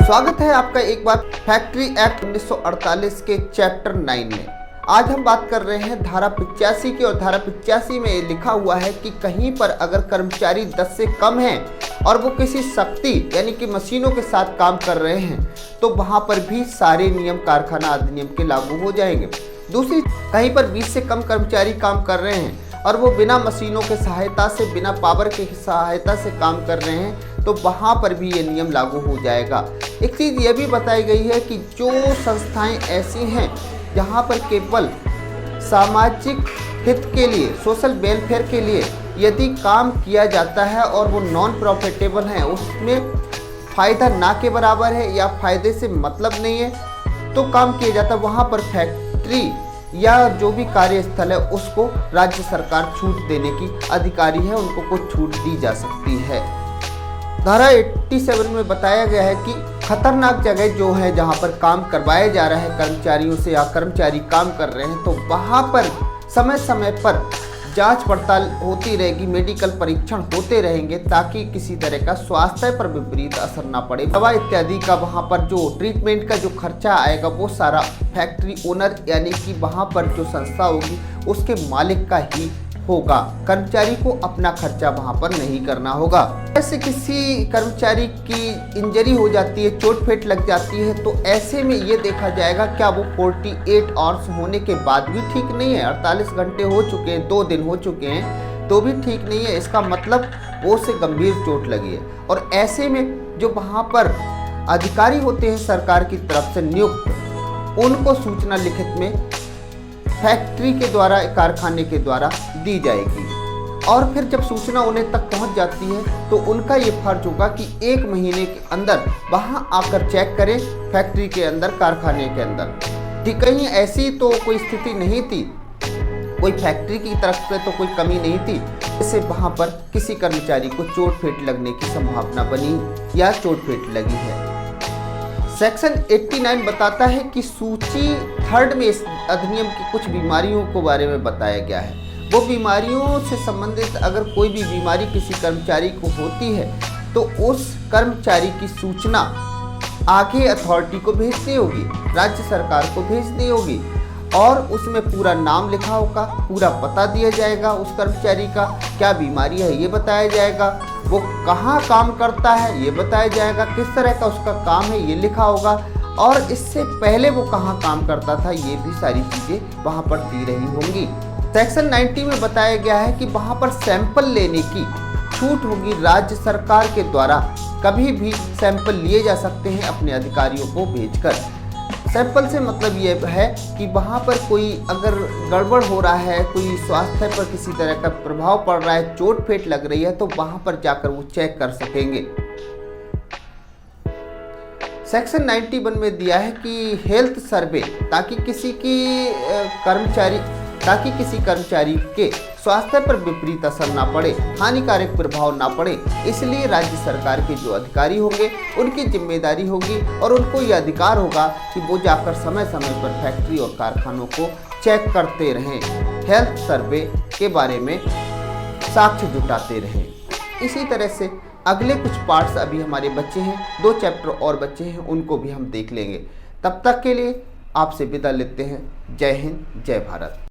स्वागत है आपका एक बार फैक्ट्री एक्ट 1948 के चैप्टर 9 में। आज हम बात कर रहे हैं धारा 85 की, और धारा 85 में लिखा हुआ है कि कहीं पर अगर कर्मचारी 10 से कम हैं और वो किसी शक्ति यानी कि मशीनों के साथ काम कर रहे हैं तो वहाँ पर भी सारे नियम कारखाना अधिनियम के लागू हो जाएंगे। दूसरी, कहीं पर 20 से कम कर्मचारी काम कर रहे हैं और वो बिना मशीनों के सहायता से, बिना पावर की सहायता से काम कर रहे हैं तो वहाँ पर भी ये नियम लागू हो जाएगा। एक चीज़ ये भी बताई गई है कि जो संस्थाएं ऐसी हैं जहाँ पर केवल सामाजिक हित के लिए, सोशल वेलफेयर के लिए यदि काम किया जाता है और वो नॉन प्रॉफिटेबल हैं, उसमें फ़ायदा ना के बराबर है या फ़ायदे से मतलब नहीं है तो काम किया जाता है, वहाँ पर फैक्ट्री या जो भी कार्यस्थल है उसको राज्य सरकार छूट देने की अधिकारी है, उनको कुछ छूट दी जा सकती है। धारा 87 में बताया गया है कि खतरनाक जगह जो है जहां पर काम करवाया जा रहा है कर्मचारियों से या कर्मचारी काम कर रहे हैं तो वहां पर समय समय पर जांच पड़ताल होती रहेगी, मेडिकल परीक्षण होते रहेंगे ताकि किसी तरह का स्वास्थ्य पर विपरीत असर ना पड़े। दवा इत्यादि का वहां पर जो ट्रीटमेंट का जो खर्चा आएगा वो सारा फैक्ट्री ओनर यानी कि वहां पर जो संस्था होगी उसके मालिक का ही होगा। कर्मचारी को अपना खर्चा वहां पर नहीं करना होगा। ऐसे किसी कर्मचारी की इंजरी हो जाती है, चोट फेट लग जाती है तो ऐसे में ये देखा जाएगा क्या वो 48 आवर्स होने के बाद भी ठीक नहीं है, 48 घंटे हो चुके हैं, 2 दिन हो चुके हैं तो भी ठीक नहीं है, इसका मतलब वो से गंभीर चोट लगी है। और ऐसे में जो वहाँ पर अधिकारी होते हैं सरकार की तरफ से नियुक्त, उनको सूचना लिखित में फैक्ट्री के द्वारा, कारखाने के द्वारा दी जाएगी। और फिर जब सूचना उन्हें तक पहुंच जाती है तो उनका ये फर्ज होगा कि 1 महीने के अंदर वहां आकर चेक करें फैक्ट्री के अंदर, कारखाने के अंदर। कहीं ऐसी तो कोई स्थिति नहीं थी, कोई फैक्ट्री की तरफ से तो कोई कमी नहीं थी जैसे वहां पर किसी कर्मचारी को चोट फेट लगने की संभावना बनी या चोट फेट लगी है। सेक्शन 89 बताता है कि सूची 3 में इस अधिनियम की कुछ बीमारियों के बारे में बताया गया है। वो बीमारियों से संबंधित अगर कोई भी बीमारी किसी कर्मचारी को होती है तो उस कर्मचारी की सूचना आगे अथॉरिटी को भेजनी होगी, राज्य सरकार को भेजनी होगी और उसमें पूरा नाम लिखा होगा, पूरा पता दिया जाएगा उस कर्मचारी का, क्या बीमारी है ये बताया जाएगा, वो कहाँ काम करता है ये बताया जाएगा, किस तरह का उसका काम है ये लिखा होगा और इससे पहले वो कहाँ काम करता था ये भी सारी चीज़ें वहाँ पर दी रही होंगी। सेक्शन 90 में बताया गया है कि वहाँ पर सैंपल लेने की छूट होगी राज्य सरकार के द्वारा, कभी भी सैंपल लिए जा सकते हैं अपने अधिकारियों को भेजकर। सैंपल से मतलब ये है कि वहाँ पर कोई अगर गड़बड़ हो रहा है, कोई स्वास्थ्य पर किसी तरह का प्रभाव पड़ रहा है, चोट फेट लग रही है तो वहाँ पर जाकर वो चेक कर सकेंगे। सेक्शन 91 में दिया है कि हेल्थ सर्वे, ताकि किसी कर्मचारी के स्वास्थ्य पर विपरीत असर ना पड़े, हानिकारक प्रभाव ना पड़े, इसलिए राज्य सरकार के जो अधिकारी होंगे उनकी जिम्मेदारी होगी और उनको ये अधिकार होगा कि वो जाकर समय समय पर फैक्ट्री और कारखानों को चेक करते रहें, हेल्थ सर्वे के बारे में साक्ष्य जुटाते रहें। इसी तरह से अगले कुछ पार्ट्स अभी हमारे बच्चे हैं, 2 चैप्टर और बच्चे हैं, उनको भी हम देख लेंगे। तब तक के लिए आपसे विदा लेते हैं। जय हिंद, जय भारत।